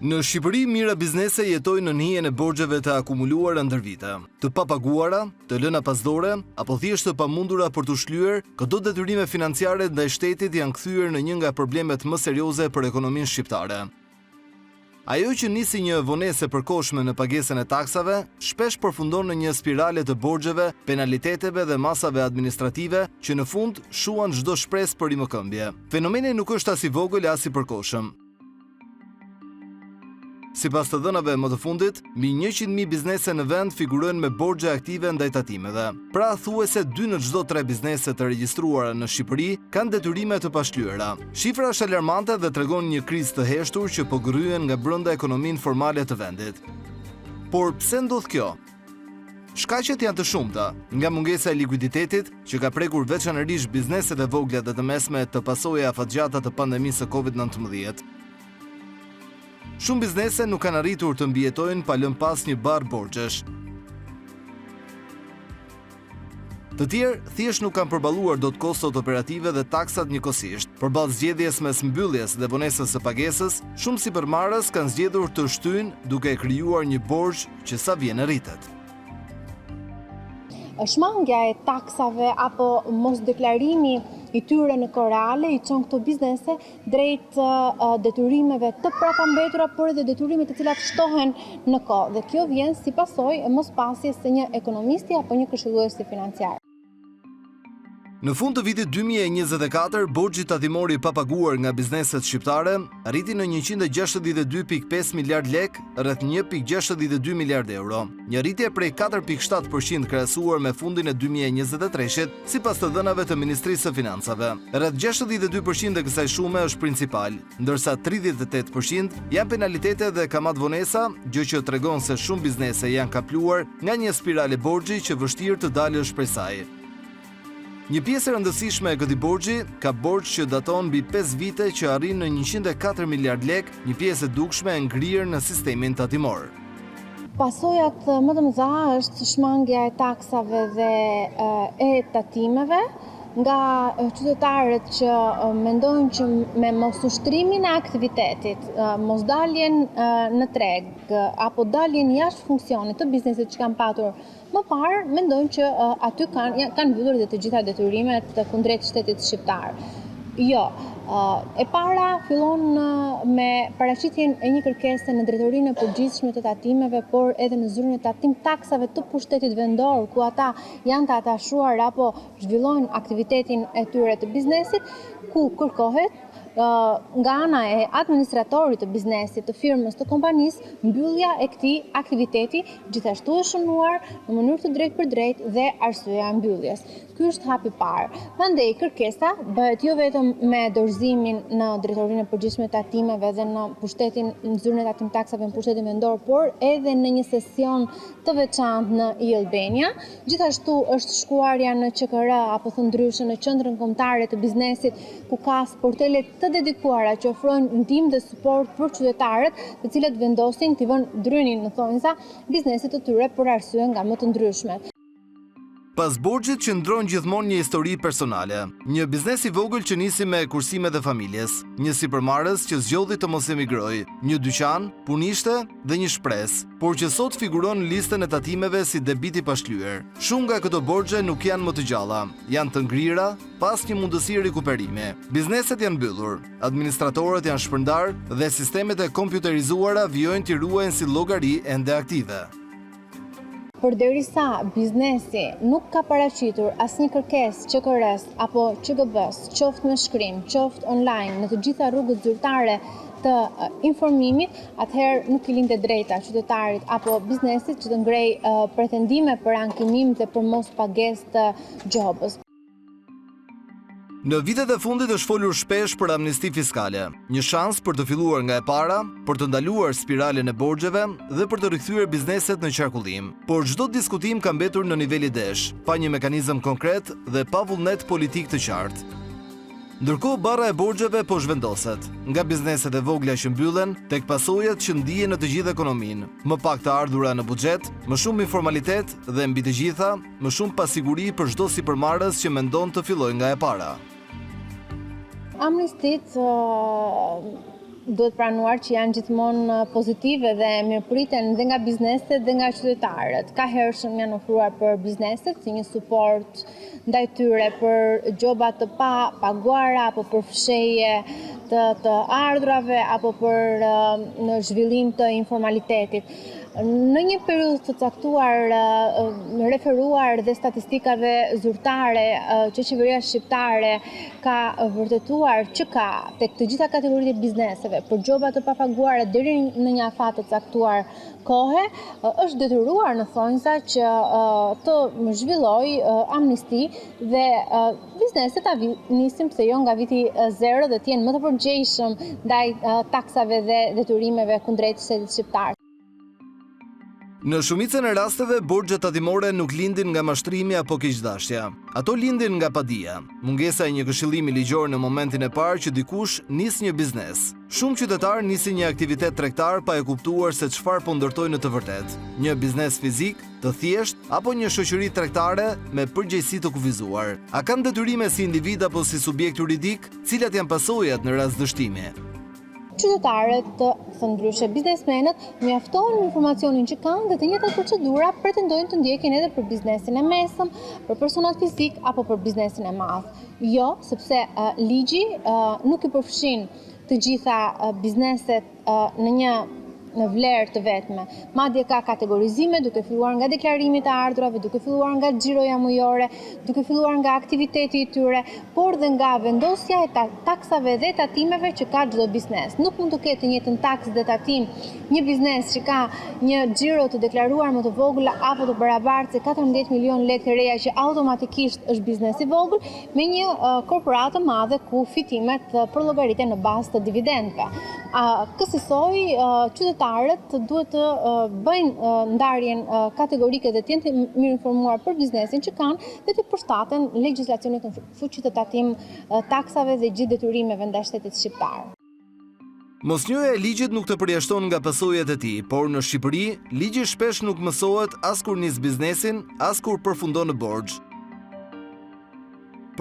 Në Shqipëri, mira biznese jetojnë në hijen e borxheve të akumuluara ndër vite, të papaguara, të lëna pasdore, apo thjesht të pamundura për të shlyer. Këto detyrime financiare ndaj shtetit janë kthyer në një nga problemet më serioze për ekonominë shqiptare. Ajo që nisi një vonese përkohshme në pagesën e taksave, shpesh përfundon në një spirale të borxheve, penaliteteve dhe masave administrative që në fund shuan çdo shpresë për rimëkëmbje. Fenomeni nuk është as i vogël as i përkohshëm. Sipas të dhënave më të fundit, mbi 100.000 biznese në vend figurojnë me borxhe aktive ndaj tatimeve. Pra thuajse 2 në çdo 3 biznese të regjistruara në Shqipëri kanë detyrime të pashlyera. Shifra është alarmante dhe tregon një krizë të heshtur që po gërryen nga brenda ekonominë formale të vendit. Por pse ndodh kjo? Shkaqet janë të shumta, nga mungesa e likuiditetit që ka prekur veçanërisht bizneset e vogla dhe të mesme të pasojave afatgjata të pandemisë së Covid-19. Shumë biznese nuk kanë arritur të mbijetojnë pa lënë pas një barë borxhesh. Të tjerë thjesht nuk kanë përballuar dot kostot operative dhe taksat njëkohësisht. Përballë zgjedhjes mes mbylljes dhe vonesës së pagesës, shumë sipërmarrës kanë zgjedhur të shtyjnë duke krijuar një borxh që sa vjen rritet. Shmangja e taksave apo mosdeklarimi i tyre në kohë reale i çon këto biznese drejt detyrimeve të prapambetura, por edhe detyrime të cilat shtohen në kohë. Dhe kjo vjen si pasojë e mospasjes së një ekonomisti apo një këshilluesi financiar. Në fund të vitit 2024, borxhi tatimor i papaguar nga bizneset shqiptare arriti në 162.5 miliard lek, rreth 1.62 miliard euro. Një rritje prej 4.7% krahasuar me fundin e 2023-shit, sipas të dhënave të Ministrisë së Financave. Rreth 62% e kësaj shume është principal, ndërsa 38% janë penalitete dhe kamat vonesa, gjë që tregon se shumë biznese janë kapluar nga një spirale borxhi që vështirë të dalësh prej saj. Një pjesë e rëndësishme e këtij borxhi ka borxh që daton mbi 5 vite që arrin në 104 miliard lek, një pjesë e dukshme e ngrirë në sistemin tatimor. Pasojat më të mëdha është shmangja e taksave dhe e tatimeve nga qytetarët që mendojnë që me mosushtrimin e aktivitetit, mosdaljen në treg apo daljen jashtë funksionit të biznesit që kanë patur më parë, mendojnë që aty kanë mbyllur dhe të gjitha detyrimet kundrejt shtetit shqiptar. Jo, e para fillon me paraqitjen e një kërkese në drejtorinë e përgjithshme të tatimeve, por edhe në zyrën e tatim taksave të pushtetit vendor, ku ata janë të atashuar apo zhvillojnë aktivitetin e tyre të biznesit, ku kërkohet nga ana e administratorit të biznesit, të firmës, të kompanisë, mbyllja e këtij aktiviteti, gjithashtu e shënuar në mënyrë të drejtë për drejtë dhe arsyeja e mbylljes. Ky është hapi i parë. Prandaj kërkesa bëhet jo vetëm me dorëzimin në drejtorinë e përgjithshme të tatimeve dhe në pushtetin në zyrën e tatim taksave në pushtetin vendor, por edhe në një sesion të veçantë në e-Albania. Gjithashtu është shkuarja në QKR apo thënë ndryshe në qendrën kombëtare të biznesit, ku ka sportele të dedikuara që ofrojnë ndihmë dhe suport për qytetarët, të cilët vendosin t'i vënë drynin në thonjza bizneset të tyre për arsye nga më të ndryshmet. Pas borxhit qëndron gjithmonë një histori personale. Një biznes i vogël që nisi me kursimet e familjes, një sipërmarrës që zgjodhi të mos emigrojë, një dyqan, punishte dhe një shpresë, por që sot figuron në listën e tatimeve si debit i pashlyer. Shumë nga këto borxhe nuk janë më të gjalla, janë të ngrira pas një mundësi rikuperimi. Bizneset janë mbyllur, administratorët janë shpërndar dhe sistemet e kompjuterizuara vijojnë t'i ruajnë si llogari ende aktive. Përderisa biznesi nuk ka paraqitur asnjë kërkesë QKR-s apo QGB-s, qoftë me shkrim, qoftë online, në të gjitha rrugët zyrtare të informimit, atëherë nuk I lindë drejta qytetarit apo biznesit që të ngrejë pretendime për ankimim dhe për mos pagesë të gjobës. Në vitet e fundit është folur shpesh për amnisti fiskale, një shans për të filluar nga e para, për të ndaluar spiralen e borxheve dhe për të rikthyer bizneset në qarkullim. Por çdo diskutim ka mbetur në nivel idesh, pa një mekanizëm konkret dhe pa vullnet politik të qartë. Ndërkohë barra e borxheve po zhvendoset, nga bizneset e vogla që mbyllen tek pasojat që ndihen në të gjithë ekonominë, më pak të ardhura në buxhet, më shumë informalitet dhe mbi të gjitha, më shumë pasiguri për çdo sipërmarrës që mendon të fillojë nga e para. Amnistit duhet pranuar që janë gjithmonë pozitive dhe mirëpriten dhe nga bizneset dhe nga qytetarët. Ka hershëm janë ofruar për bizneset si një suport ndaj tyre për gjoba të pa paguara apo për fshehje të ardhurave apo për në zhvillim të informalitetit. Në një periudhë të caktuar, referuar dhe statistikave zyrtare që qeveria shqiptare ka vërtetuar që ka tek të gjitha kategoritë e bizneseve për gjoba të papaguara deri në një afat të caktuar kohe, është detyruar në thonjza që të zhvilloj amnisti dhe bizneset ta nisin pse jo nga viti zero dhe të jenë më të përgjegjshëm ndaj taksave dhe detyrimeve kundrejt shtetit shqiptar. Në shumicën e rasteve, borxhet tatimore nuk lindin nga mashtrimi apo keqdashja. Ato lindin nga padia, mungesa e një këshillimi ligjor në momentin e parë që dikush nis një biznes. Shumë qytetarë nisin një aktivitet tregtar pa e kuptuar se çfarë po ndërtojnë në të vërtetë. Një biznes fizik, të thjesht, apo një shoqëri tregtare me përgjegjësi të kufizuar. A kanë detyrime si individ apo si subjekt juridik, cilat janë pasojat në rast dështimi? Qytetarët, së ndryshe biznesmenët, mjaftohen me informacionin që kanë dhe të njëjtat procedura pretendojnë të ndjekin edhe për biznesin e mesëm, për personat fizik apo për biznesin e madh. Jo, sepse ligji nuk i përfshin të gjitha bizneset në vlerë të vetme. Madje ka kategorizime duke filluar nga deklarimi të ardhurave, duke filluar nga xhiroja mujore, duke filluar nga aktiviteti i tyre, por dhe nga vendosja e taksave dhe tatimeve që ka çdo biznes. Nuk mund të ketë të njëjtën taksë dhe tatim një biznes që ka një xhiro të deklaruar më të vogël apo të barabartë se 14 milion lekë të reja që automatikisht është biznes i vogël me një korporatë madhe ku fitimet përllogëriten në bazë të dividendeve. Kësaj qytetarët duhet të bëjnë ndarjen kategorike dhe të jenë të mirë informuar për biznesin që kanë dhe të përshtaten legjislacionit në fuqi të tatim taksave dhe gjithë detyrimeve ndaj shtetit shqiptar. Mosnjoja e ligjit nuk të përjashton nga pasojat e tij, por në Shqipëri, ligji shpesh nuk mësohet as kur nis biznesin, as kur përfundon në borxh.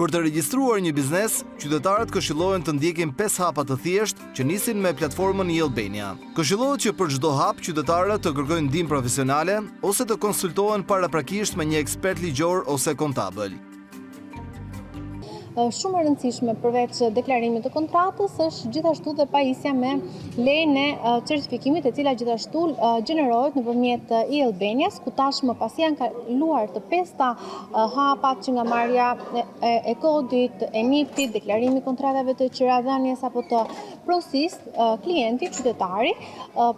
Për të regjistruar një biznes, qytetarët këshillohen të ndjekin 5 hapa të thjesht që nisin me platformën e-Albania. Këshillohet që për çdo hap qytetarët të kërkojnë ndihmë profesionale ose të konsultohen paraprakisht me një ekspert ligjor ose kontabël. Shumë e rëndësishme përveç deklarimit të kontratës është gjithashtu dhe pajisja me lejen e certifikimit e cila gjithashtu gjenerohet nëpërmjet e-Albanias, ku tashmë pasi janë kaluar të 5 hapat që nga marrja e kodit, e NIP-it, deklarimi i kontratave të qirahdhënies apo të pronësisë, klienti, qytetari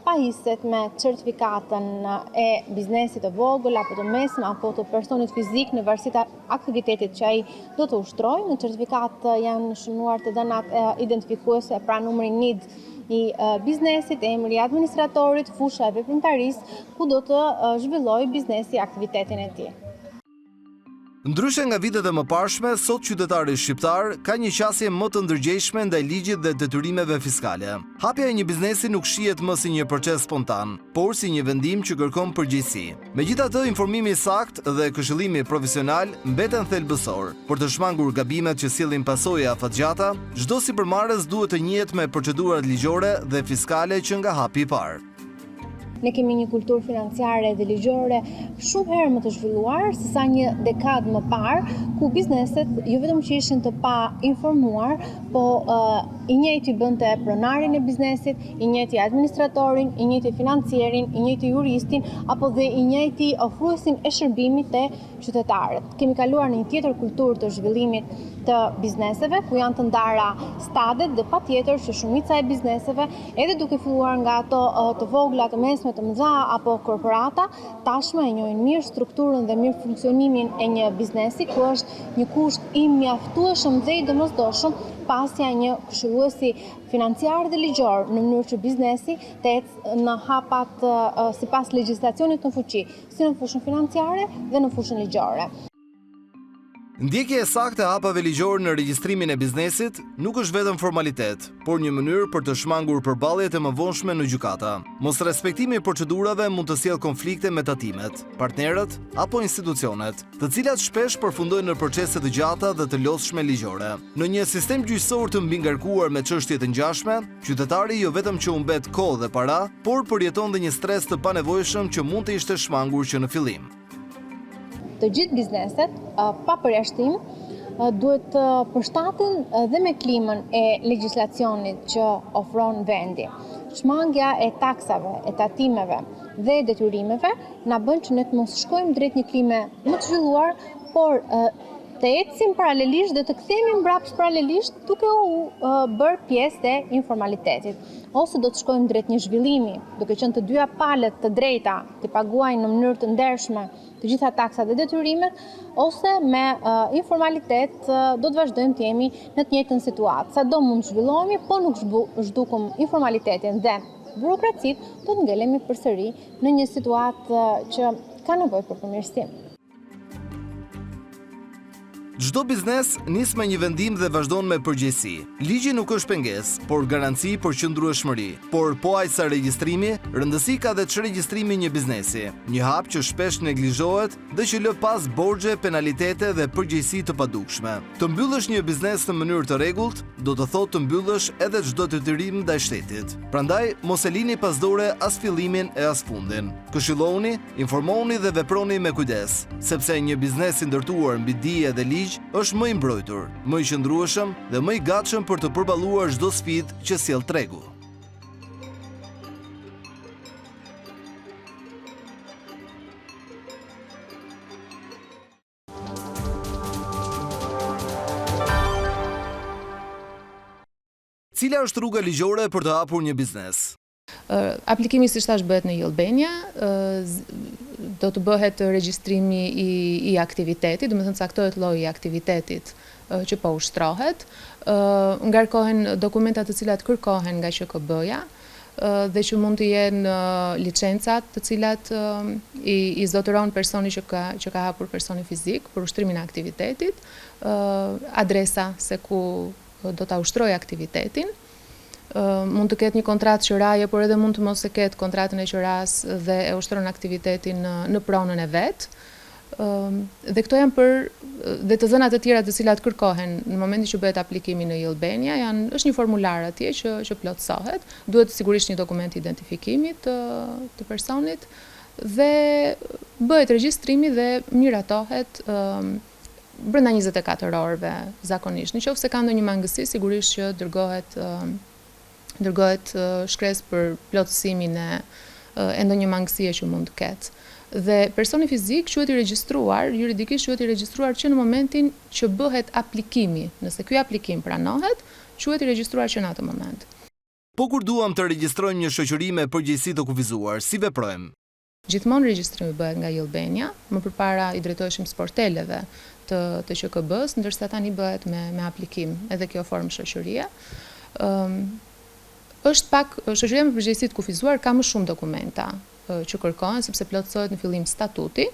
pajiset me certifikatën e biznesit të vogël apo të mesëm apo të personit fizik në varësi të aktivitetit që ai do të ushtrojë. Në certifikat janë shënuar të dhënat identifikuese pra numri NID i biznesit, emri i administratorit, fusha e veprimtarisë ku do të zhvillojë biznesi aktivitetin e tij. Ndryshe nga vitet e mëparshme, sot qytetari shqiptar ka një qasje më të ndërgjegjshme ndaj ligjit dhe detyrimeve fiskale. Hapja e një biznesi nuk shihet më si një proces spontan, por si një vendim që kërkon përgjegjësi. Megjithatë, informimi i saktë dhe këshillimi profesional mbeten thelbësor. Për të shmangur gabimet që sillin pasoja afatgjata, çdo sipërmarrës duhet të njihet me procedurat ligjore dhe fiskale që nga hapi i parë. Ne kemi një kulturë financiare dhe ligjore shumë herë më të zhvilluar se sa një dekadë më parë, ku bizneset jo vetëm që ishin të pa informuar, po i njëjti bënte pronarin e biznesit, i njëjti administratorin, i njëjti financierin, i njëjti juristin, apo dhe i njëjti ofruesin e shërbimit te qytetarët. Kemi kaluar në një tjetër kulturë të zhvillimit të bizneseve, ku janë të ndara stadet dhe patjetër që shumica e bizneseve, edhe duke filluar nga ato të vogla, të mesme, të mëdha apo korporata, tashmë e njohin mirë strukturën dhe mirë funksionimin e një biznesi, ku është një kusht i mjaftueshëm dhe i domosdoshëm pasja një këshilluesi financiar dhe ligjor në mënyrë që biznesi të ecë në hapat sipas legjislacionit në fuqi, si në fushën financiare dhe në fushën ligjore. Ndjekja e saktë e hapave ligjore në regjistrimin e biznesit nuk është vetëm formalitet, por një mënyrë për të shmangur përballjet e mëvonshme në gjykata. Mos respektimi i procedurave mund të sjellë konflikte me tatimet, partnerët apo institucionet, të cilat shpesh përfundojnë në procese të gjata dhe të lodhshme ligjore. Në një sistem gjyqësor të mbingarkuar me çështje të ngjashme, qytetari jo vetëm që humbet kohë dhe para, por përjeton dhe një stres të panevojshëm që mund të ishte shmangur që në fillim. Të gjithë bizneset, pa përjashtim, duhet të përshtaten dhe me klimën e legjislacionit që ofron vendi. Shmangja e taksave, e tatimeve dhe detyrimeve na bën që ne të mos shkojmë drejt një klime më të zhvilluar, por të ecim paralelisht dhe të kthehemi mbrapsht paralelisht duke u bërë pjesë e informalitetit. Ose do të shkojmë drejt një zhvillimi, duke qenë të dyja palët të drejta të paguajnë në mënyrë të ndershme të gjitha taksat dhe detyrimet, ose me informalitet do të vazhdojmë të jemi në të njëjtën situatë. Sado mund të zhvillohemi, po nuk zhdukum informalitetin dhe burokracitë, do të ngelemi përsëri në një situatë që ka nevojë për përmirësim. Çdo biznes nis me një vendim dhe vazhdon me përgjegjësi. Ligji nuk është pengesë, por garanci për qëndrueshmëri. Por po aq sa regjistrimi, rëndësi ka dhe çregjistrimi një biznesi, një hap që shpesh neglizhohet dhe që lë pas borxhe, penalitete dhe përgjegjësi të padukshme. Të mbyllësh një biznes në mënyrë të rregullt, do të thotë të mbyllësh edhe çdo detyrim ndaj shtetit. Prandaj, mos e lini pas dore as fillimin e as fundin. Këshilloni, informoni dhe veproni me kujdes, sepse një biznes i ndërtuar mbi dije dhe ligj është më i mbrojtur, më i qëndrueshëm dhe më i gatshëm për të përballuar çdo sfidë që sjell tregu. Cila është rruga ligjore për të hapur një biznes? Aplikimi si thash bëhet në Albania, do të bëhet regjistrimi i aktivitetit, do të thënë caktohet lloji i aktivitetit që po ushtrohet, ngarkohen dokumentat të cilat kërkohen nga QKB-ja dhe që mund të jenë licencat të cilat i zotëron personi që ka hapur personi fizik për ushtrimin e aktivitetit, adresa se ku do ta ushtrojë aktivitetin. Mund të ketë një kontratë qiraje, por edhe mund të mos e ketë kontratën e qiras dhe e ushtron aktivitetin në pronën e vet. Dhe këto janë dhe të dhënat të tjera të cilat kërkohen në momentin që bëhet aplikimi në Albania, është një formular atje që plotësohet, duhet sigurisht një dokument identifikimi të personit dhe bëhet regjistrimi dhe miratohet brenda 24 orëve zakonisht. Nëse ka ndonjë mangësi, sigurisht që dërgohet shkresë për plotësimin e ndonjë mangësie që mund të ketë. Dhe personi fizik quhet i regjistruar, juridikisht quhet i regjistruar që në momentin që bëhet aplikimi. Nëse ky aplikim pranohet, quhet i regjistruar që në atë moment. Po kur duam të regjistrojmë një shoqëri me përgjegjësi të kufizuar, si veprojmë? Gjithmonë regjistrimi bëhet nga Albania, më përpara i drejtoheshim sporteleve të QKB-s, ndërsa tani bëhet me aplikim, edhe kjo formë shoqërie. Është pak shoqëria me përgjegjësi të kufizuar ka më shumë dokumenta që kërkohen, sepse plotësohet në fillim statuti,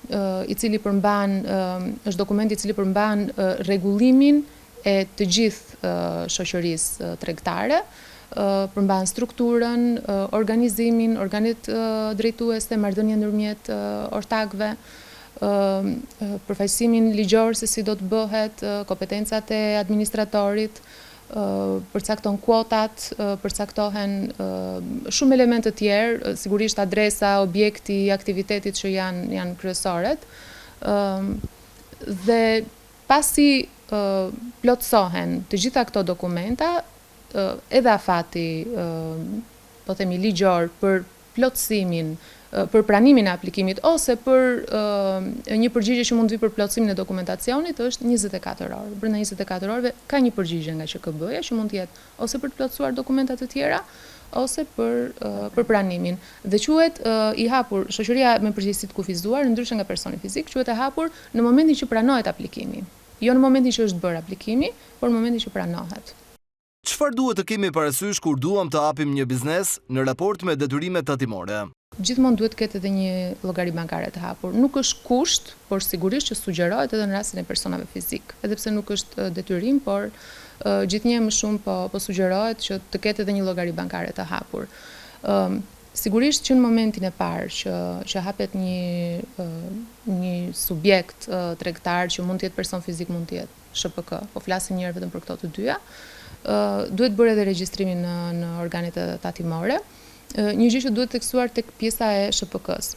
i cili është dokumenti i cili përmban rregullimin e të gjithë shoqërisë tregtare, përmban strukturën, organizimin, organet drejtuese, marrëdhënien ndërmjet ortakëve, përfaqësimin ligjor se si do të bëhet, kompetencat e administratorit, përcakton kuotat, përcaktohen shumë elemente të tjerë, sigurisht adresa, objekti, aktivitetit që janë kryesorët. Dhe pasi plotësohen të gjitha këto dokumenta, edhe afati, po themi ligjor për plotësimin, për pranimin e aplikimit ose për një përgjigje që mund të vi për plotësimin e dokumentacionit është 24 orë. Brenda 24 orëve ka një përgjigje nga QKB-ja që mund të jetë ose për të plotësuar dokumentat të tjera ose për pranimin. Dhe quhet i hapur shoqëria me përgjegjësi të kufizuar, ndryshe nga personi fizik, quhet e hapur në momentin që pranohet aplikimi. Jo në momentin që është bërë aplikimi, por në momentin që pranohet. Çfarë duhet të kemi parasysh kur duam të hapim një biznes në raport me detyrimet tatimore? Gjithmonë duhet ketë edhe një llogari bankare të hapur. Nuk është kusht, por sigurisht që sugjerohet edhe në rastin e personave fizik. Edhe pse nuk është detyrim, por gjithnjë më shumë po sugjerohet që të ketë edhe një llogari bankare të hapur. Sigurisht që në momentin e parë që hapet një subjekt tregtar që mund të jetë person fizik, mund të jetë SHPK, po flasim një herë vetëm për këto të dyja, duhet bërë edhe regjistrimi në organet tatimore. Një gjë që duhet tekstuar tek pjesa e SHPK-s.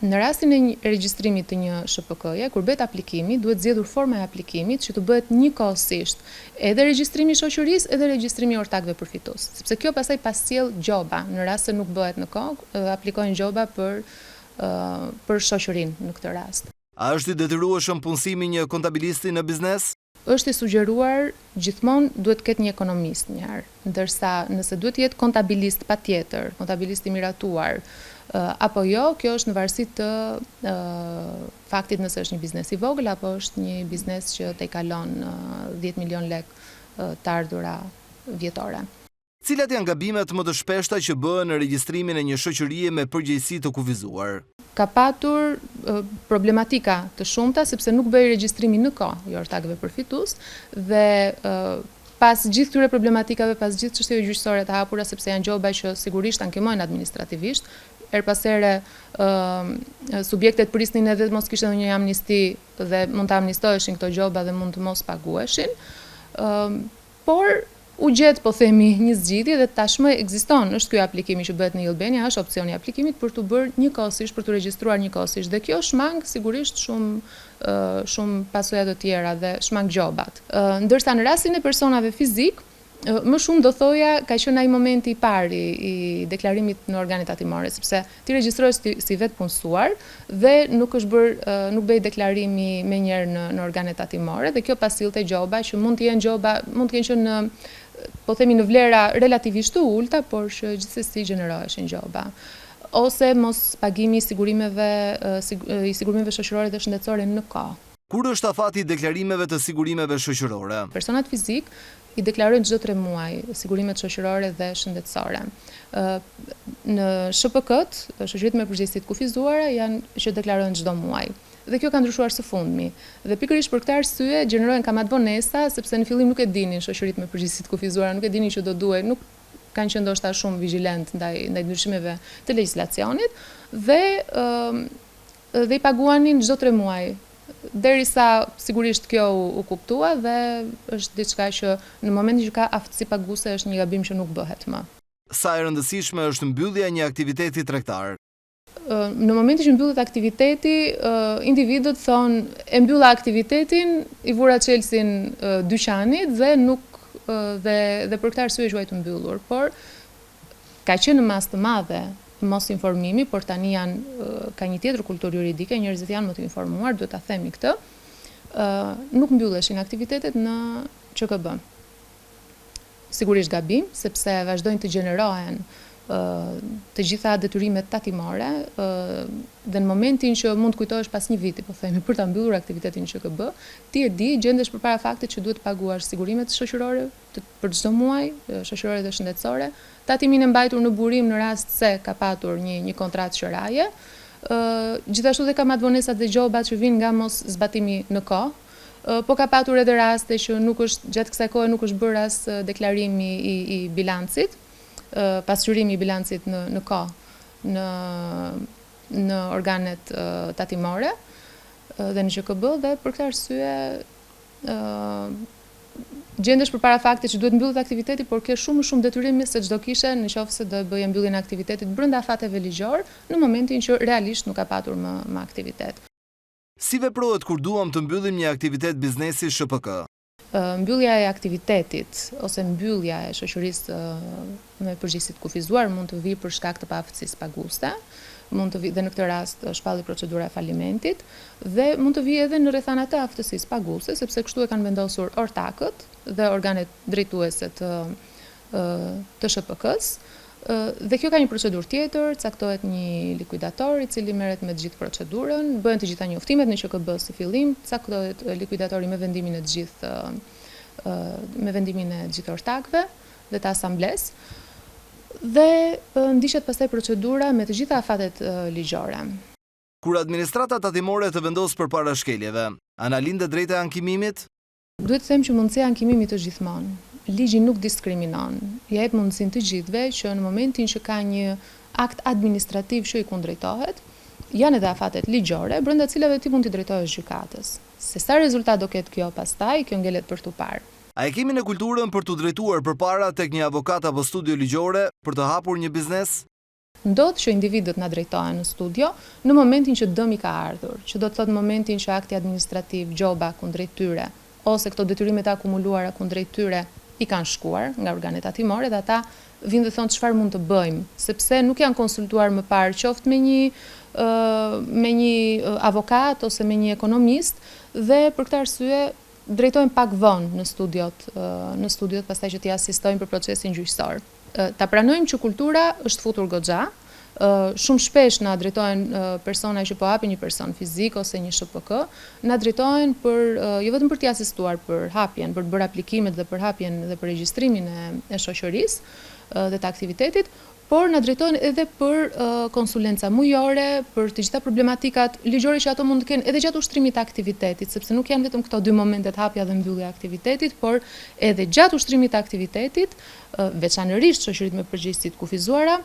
Në rastin e regjistrimit të një SHPK-je, kur bëhet aplikimi, duhet zgjedhur forma e aplikimit që të bëhet njëkohësisht edhe regjistrimi i shoqërisë edhe regjistrimi i ortakëve përfitues. Sepse kjo pastaj pasjell gjoba, në rast se nuk bëhet në kohë, aplikojnë gjoba për shoqërinë në këtë rast. A është i detyrueshëm punësimi një kontabilisti në biznes? Është i sugjeruar gjithmonë duhet ketë një ekonomist njëherë, ndërsa nëse duhet jetë kontabilist patjetër, kontabilist i miratuar, apo jo, kjo është në varësi të faktit nëse është një biznes i vogël apo është një biznes që te kalon 10 milion lek të ardhura vjetore. Cilat janë gabimet më të shpeshta që bëhen në regjistrimin e një shoqërie me përgjegjësi të kufizuar? Ka patur problematika të shumta sepse nuk bëri regjistrimi në kohë i ortakëve përfitues dhe pas gjithë këtyre problematikave, pas gjithë çështjeve gjyqësore të hapura, sepse janë gjoba që sigurisht ankemojnë administrativisht, her pas here subjektet prisnin edhe mos kishte ndonjë amnisti dhe mund të amnistoheshin këto gjoba dhe mund të mos paguheshin, por u gjet, po themi, një zgjidhje dhe tashmë ekziston, është ky aplikimi që bëhet në Albania, është opsioni i aplikimit për të bërë njëkohësisht, për të regjistruar njëkohësisht dhe kjo shmang sigurisht shumë pasoja të tjera dhe shmang gjobat. Ndërsa në rastin e personave fizik, më shumë do thoja ka qenë ai momenti i parë i deklarimit në organet tatimore, sepse ti regjistrohesh si vetë punësuar dhe nuk bëj deklarimi menjëherë në organet tatimore dhe kjo passillte gjoba që mund të kenë qenë po themi në vlera relativisht të ulta, por që gjithsesi gjeneroheshin gjoba. Ose mos pagimi i sigurimeve shoqërore dhe shëndetësore në kohë. Kur është afati i deklarimeve të sigurimeve shoqërore? Personat fizik i deklarojnë çdo 3 muaj sigurimet shoqërore dhe shëndetësore. Në SHPK-t, shoqëritë me përgjegjësi të kufizuara janë që deklarojnë çdo muaj. Dhe kjo ka ndryshuar së fundmi. Dhe pikërisht për këtë arsye gjenerohen kamatbonesa, sepse në fillim nuk e dinin shoqëritë me përgjegjësi të kufizuara, nuk e dinin që do duhej, nuk kanë qenë ndoshta shumë vigjilent ndaj ndryshimeve të legjislacionit dhe i paguanin çdo 3 muaj. Derisa sigurisht kjo u kuptua dhe është diçka që në momentin që ka aftësi paguese është një gabim që nuk bëhet më. Sa e rëndësishme është mbyllja e një aktiviteti tregtar? Në momentin që mbyllet aktiviteti, individët thonë e mbylla aktivitetin, i vura çelsin dyqanit dhe dhe për këtë arsye quajtur të mbyllur, por ka qenë në masë të madhe mos informimi, por tani ka një tjetër kulturë juridike, njerëzit janë më të informuar, duhet ta themi këtë, nuk mbylleshin aktivitetet në QKB. Sigurisht gabim, sepse vazhdojnë të gjenerohen të gjitha detyrimet tatimore dhe në momentin që mund të kujtohesh pas një viti, po themi, për ta mbyllur aktivitetin në QKB, ti e di, gjendesh përpara faktit që duhet të paguash sigurimet shoqërore për çdo muaj, shoqërore dhe shëndetësore, tatimin e mbajtur në burim në rast se ka patur një kontratë qëraje, gjithashtu dhe kamatvonesat dhe gjobat që vinë nga mos zbatimi në kohë, po ka patur edhe raste që gjatë kësaj kohe nuk është bërë as deklarimi i bilancit, pasqyrimi i bilancit në kohë në organet tatimore dhe në QKB dhe për këtë arsye gjendesh përpara faktit që duhet mbyllet aktiviteti, por ke shumë detyrime se çdo kishe nëse do bëje mbylljen e aktivitetit brenda fateve ligjor në momentin që realisht nuk ka patur më aktivitet. Si veprohet kur duam të mbyllim një aktivitet biznesi SHPK? Mbyllja e aktivitetit ose mbyllja e shoqërisë me përgjegjësi të kufizuar mund të vijë për shkak të paaftësisë paguese, mund të vijë dhe në këtë rast shpalli procedura e falimentit dhe mund të vijë edhe në rrethana të aftësisë paguese, sepse kështu e kanë vendosur ortakët dhe organet drejtuese të SHPK-s. Dhe kjo ka një procedurë tjetër, caktohet një likuidator i cili merret me të gjithë procedurën, bëhen të gjitha njoftimet në QKB së fillim, caktohet likuidatori me vendimin e të gjithë ortakëve dhe të asamblesë. dhe ndishet pastaj procedura me të gjitha afatet ligjore. Kur administrata tatimore të vendos përpara shkeljeve, ana lindet drejta e ankimimit? Duhet të them që mundësia e ankimimit është gjithmonë. Ligji nuk diskriminon. Ja jep mundësinë të gjithëve që në momentin që ka një akt administrativ që i kundrejtohet, janë edhe afatet ligjore, brenda cilave ti mund t'i drejtohesh gjykatës. Se sa rezultat do ketë kjo pastaj, kjo ngelet për tu parë. A e kemi në kulturën për t'u drejtuar përpara tek një avokat apo studio ligjore për të hapur një biznes? Ndodh që individët na drejtohen në studio në momentin që dëmi ka ardhur, që do të thotë në momentin që akti administrativ, gjoba kundrejt tyre, ose këto detyrimet e akumuluara kundrejt tyre i kanë shkuar nga organet tatimore dhe ata vinë dhe thonë çfarë mund të bëjmë, sepse nuk janë konsultuar më parë qoftë me një avokat ose me një ekonomist dhe për këtë arsye drejtojnë pak vonë në studiot pastaj që t'i asistojnë për procesin gjyqësor. Ta pranojmë që kultura është futur goxha. Shumë shpesh na drejtohen persona që po hapin një person fizik ose një SHPK, na drejtohen jo vetëm për t'i asistuar për hapjen, për të bërë aplikimet dhe për hapjen dhe për regjistrimin e shoqërisë dhe të aktivitetit, por na drejtohen edhe për konsulenca mujore, për të gjitha problematikat ligjore që ato mund të kenë edhe gjatë ushtrimit të aktivitetit, sepse nuk janë vetëm këto dy momentet, hapja dhe mbyllja e aktivitetit, por edhe gjatë ushtrimit të aktivitetit, veçanërisht shoqëritë me përgjegjësi të kufizuara,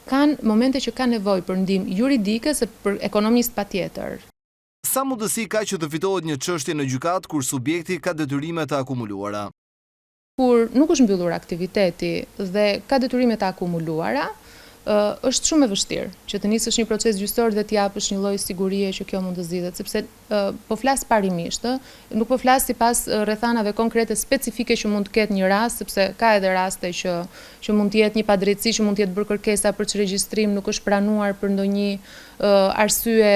kanë momente që kanë nevojë për ndihmë juridike se për ekonomist patjetër. Sa mundësi ka që të fitohet një çështje në gjykatë kur subjekti ka detyrime të akumuluara? Kur nuk është mbyllur aktiviteti dhe ka detyrime të akumuluara, është shumë e vështirë që të nisësh një proces gjyqësor dhe të japësh një lloj sigurie që kjo mund të zgjidhet, sepse po flas parimisht, nuk po flas sipas rrethanave konkrete specifike që mund të ketë një rast, sepse ka edhe raste që mund të jetë një padrejtësi, që mund të jetë bërë kërkesa për çregjistrim, nuk është pranuar për ndonjë arsye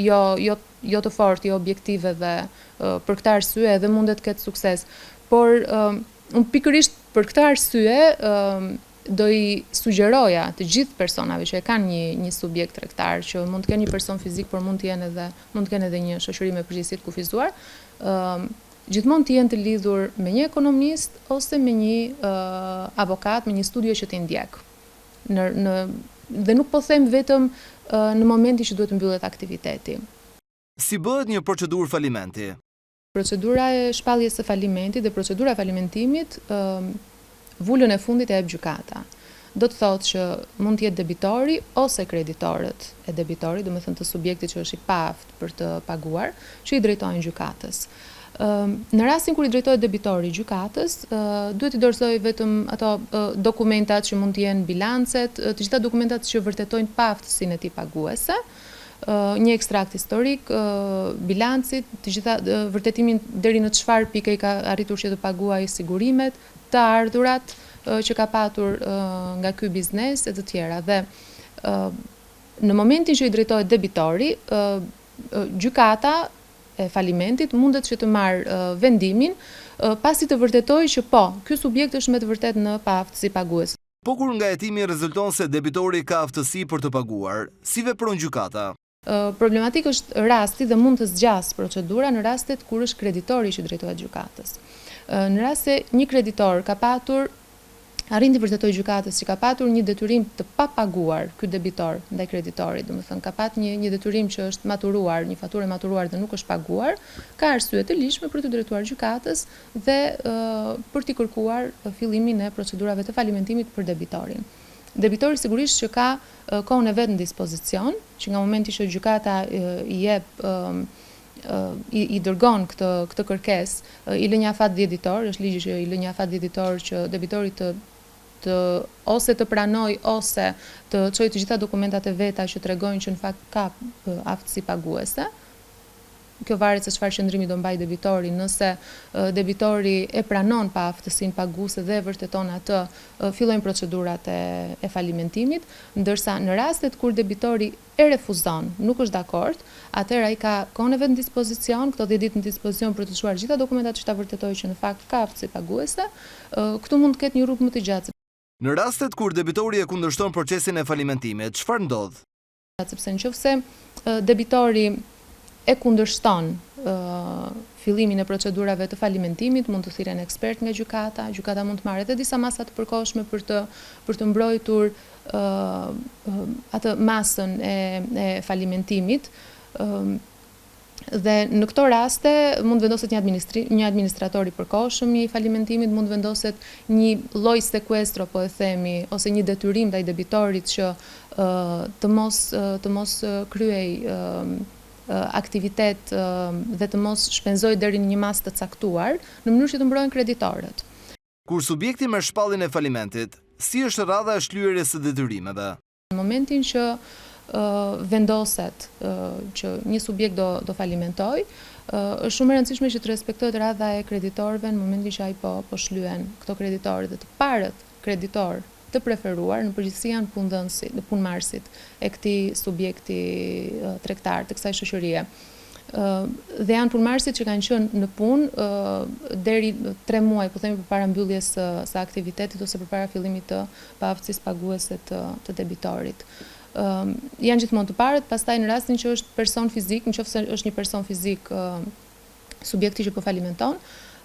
jo të fortë, jo objektive dhe për këtë arsye edhe mundet të ketë sukses. Por unë pikërisht për këtë arsye do i sugjeroja të gjithë personave që e kanë një subjekt tregtar, që mund të kenë një person fizik, por mund të kenë edhe një shoqëri me përgjegjësi të kufizuar, gjithmonë të jenë të lidhur me një ekonomist ose me një avokat, me një studio që t'i ndjek. Dhe nuk po them vetëm në momentin që duhet të mbyllet aktiviteti. Si bëhet një procedurë falimenti? Procedura e shpalljes së falimentit dhe procedura e falimentimit vulën e fundit e jep gjykata. Do të thotë që mund të jetë debitori ose kreditorët e debitorit, do të thënë të subjektit që është i paaft për të paguar, që i drejtojnë gjykatës. Në rastin kur i drejtohet debitori gjykatës, duhet i dorëzojë vetëm ato dokumentat që mund të jenë bilancet, të gjitha dokumentat që vërtetojnë paaftësinë e tij paguese, një ekstrakt historik, bilancit, të gjitha vërtetimin deri në çfarë pike i ka arritur që të paguajë sigurimet, të ardhurat që ka patur nga ky biznes e të tjera. Dhe në momentin që i drejtohet debitori, gjykata e falimentit mundet që të marrë vendimin pasi të vërtetojë që po, ky subjekt është me të vërtet në paaftësi paguese. Po kur nga hetimi rezulton se debitori ka aftësi për të paguar, si vepron gjykata? Problematik është rasti dhe mund të zgjas procedura në rastet kur është kreditori që drejtohet gjykatës. Në rast se një kreditor ka patur, arrin të vërtetojë gjykatës që ka patur një detyrim të papaguar ky debitor ndaj kreditorit, domethënë ka pat një detyrim që është maturuar, një faturë maturuar dhe nuk është paguar, ka arsye të ligjshme për të drejtuar gjykatës dhe për t'i kërkuar fillimin e procedurave të falimentimit për debitorin. Debitori sigurisht që ka kohën e vet në dispozicion, që nga momenti që gjykata i jep i dërgon këtë kërkesë, i lë një afat dhjeditor, është ligji që i lë një afat dhjeditor që debitori ose të pranoj ose të çojë të gjitha dokumentat e veta që tregojnë që në fakt ka aftësi paguese. Kjo varet se çfarë qëndrimi do mbaj debitori. Nëse debitori e pranon pa aftësinë paguese dhe vërteton atë, fillojnë procedurat e falimentimit, ndërsa në rastet kur debitori e refuzon, nuk është dakord, atëherë ai ka kohën e vet në dispozicion, këto 10 ditë në dispozicion për të çuar gjitha dokumentat që ta vërtetojë që në fakt ka aftësi paguese. Këtu mund të ketë një rrugë më të gjatë. Në rastet kur debitori e kundërshton procesin e falimentimit, çfarë ndodh? Sepse nëse debitori e kundërshton fillimin e procedurave të falimentimit, mund të thirren ekspert nga gjykata, gjykata mund të marrë edhe disa masa të përkohshme për të mbrojtur atë masën e falimentimit. Dhe në këto raste mund vendoset një administrator i përkohshëm i falimentimit, mund vendoset një lloj sekuestro, po e themi, ose një detyrim ndaj debitorit që të mos kryej aktivitet dhe të mos shpenzoj deri në një masë të caktuar, në mënyrë që të mbrohen kreditorët. Kur subjekti merr shpalljen e falimentit, si është radha e shlyerjes së detyrimeve? Në momentin që vendoset që një subjekt do falimentoj, është shumë e rëndësishme që të respektohet radha e kreditorëve në momentin që ai po shlyen këto kreditorë, dhe të parët kreditor të preferuar në përgjithësi janë punëmarrësit e këtij subjekti tregtar të kësaj shoqërie. Dhe janë punëmarrësit që kanë qenë në punë deri 3 muaj, po themi, përpara mbylljes së aktivitetit ose përpara fillimit të paaftësisë paguese të debitorit. Janë gjithmonë të parët, pastaj në rastin që është person fizik, nëse është një person fizik subjekti që po falimenton,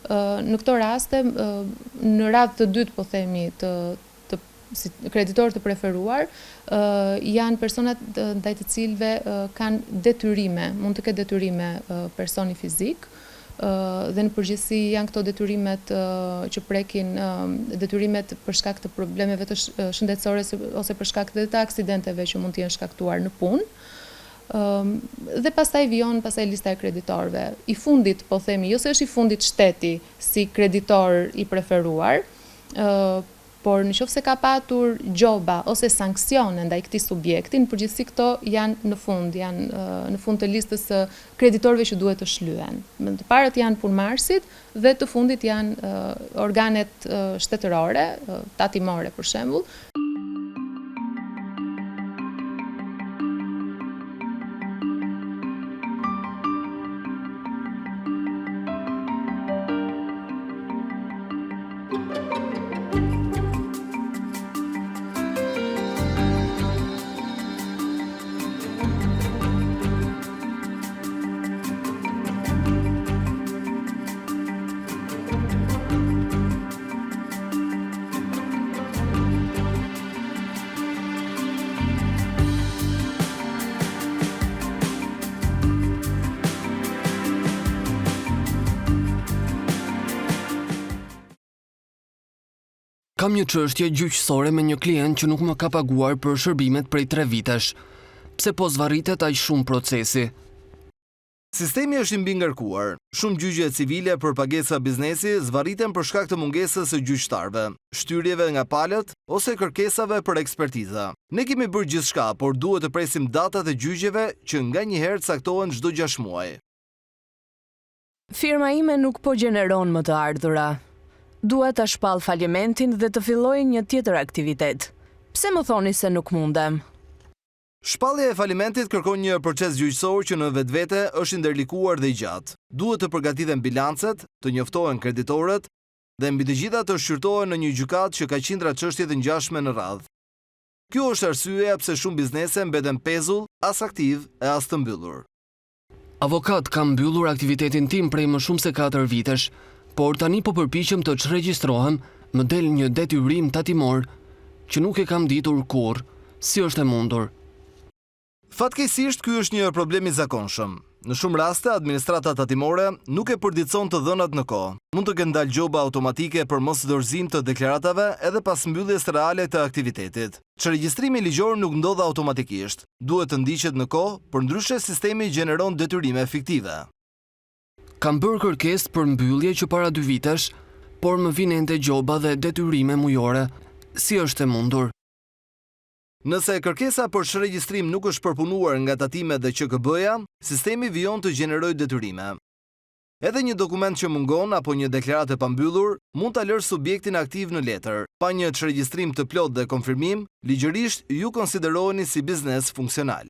në këto raste, në radhë të dytë, po themi, si kreditorë të preferuar, janë personat ndaj të cilëve kanë detyrime, mund të ketë detyrime personi fizik, dhe në përgjithësi janë këto detyrimet që prekin detyrimet për shkak të problemeve të shëndetësore ose për shkak të aksidenteve që mund të jenë shkaktuar në punë. Dhe pastaj vijon lista e kreditorëve. I fundit, po themi, jo se është i fundit shteti si kreditor i preferuar, por nëse ka patur gjoba ose sanksione ndaj këtij subjekti, në përgjithësi këto janë në fund të listës së kreditorëve që duhet të shlyen. Të parët janë punëmarrësit dhe të fundit janë organet shtetërore, tatimore për shembull. Kam një çështje gjyqësore me një klient që nuk më ka paguar për shërbimet prej 3 vitesh. Pse po zvarritet aq shumë procesi? Sistemi është i mbi ngarkuar. Shumë gjyqe civile për pagesa biznesi zvarriten për shkak të mungesës së gjyqtarëve, shtyrjeve nga palët ose kërkesave për ekspertiza. Ne kemi bërë gjithçka, por duhet të presim datat e gjyqeve që nganjëherë caktohen çdo 6 muaj. Firma ime nuk po gjeneron më të ardhura. Duhet ta shpall falimentin dhe të filloj një tjetër aktivitet. Pse më thoni se nuk mundem? Shpallja e falimentit kërkon një proces gjyqësor që në vetvete është i ndërlikuar dhe i gjatë. Duhet të përgatiten bilancet, të njoftohen kreditorët dhe mbi të gjitha të shqyrtohen në një gjykatë që ka qindra çështje të ngjashme në radhë. Kjo është arsyeja pse shumë biznese mbeten pezull, as aktiv e as të mbyllur. Avokat, kam mbyllur aktivitetin tim prej më shumë se 4 vitesh, por tani po përpiqem të çregjistrohem, më del një detyrim tatimor që nuk e kam ditur kurrë. Si është e mundur? Fatkeqësisht ky është një problem i zakonshëm. Në shumë raste, administrata tatimore nuk e përditson të dhënat në kohë. Mund të kenë dalë gjoba automatike për mos dorëzim të deklaratave edhe pas mbylljes reale të aktivitetit. Çregjistrimi ligjor nuk ndodh automatikisht. Duhet të ndiqet në kohë, përndryshe sistemi gjeneron detyrime fiktive. Kam bërë kërkesë për mbyllje që para 2 vitesh, por më vjen ende gjoba dhe detyrime mujore. Si është e mundur? Nëse kërkesa për shregjistrim nuk është përpunuar nga tatimet dhe QKB-ja, sistemi vijon të gjenerojë detyrime. Edhe një dokument që mungon apo një deklaratë e pambyllur mund ta lërë subjektin aktiv në letër. Pa një shregjistrim të plot dhe konfirmim, ligjërisht ju konsideroheni si biznes funksional.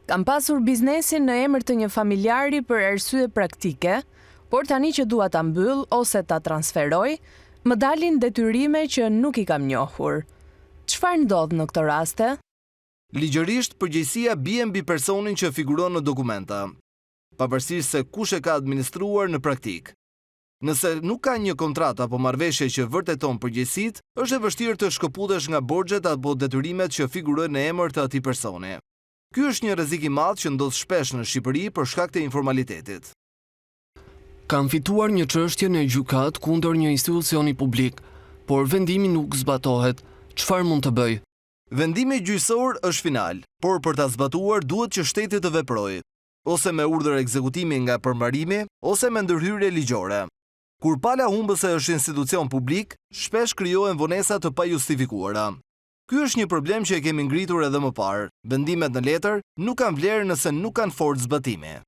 Kam pasur biznesin në emër të një familjari për arsye praktike, por tani që dua ta mbyll ose ta transferoj, më dalin detyrime që nuk i kam njohur. Çfarë ndodh në këto raste? Ligjërisht, përgjegjësia bie mbi personin që figuron në dokumenta. pavarësisht se kush e ka administruar në praktik. Nëse nuk ka një kontratë apo marrëveshje që vërteton përgjegjësitë, është e vështirë të shkëputesh nga borxhet apo detyrimet që figurojnë në emër të atij personi. Ky është një rrezik i madh që ndodh shpesh në Shqipëri për shkak të informalitetit. Kam fituar një çështje në gjykat kundër një institucioni publik, por vendimi nuk zbatohet. Çfarë mund të bëj? Vendimi gjyqësor është final, por për ta zbatuar duhet që shteti të veprojë, ose me urdhër ekzekutimi nga përmbarimi, ose me ndërhyrje ligjore. Kur pala humbëse është institucion publik, shpesh krijohen vonesa të pajustifikuara. Ky është një problem që e kemi ngritur edhe më parë. Vendimet në letër nuk kanë vlerë nëse nuk kanë forcë zbatimi.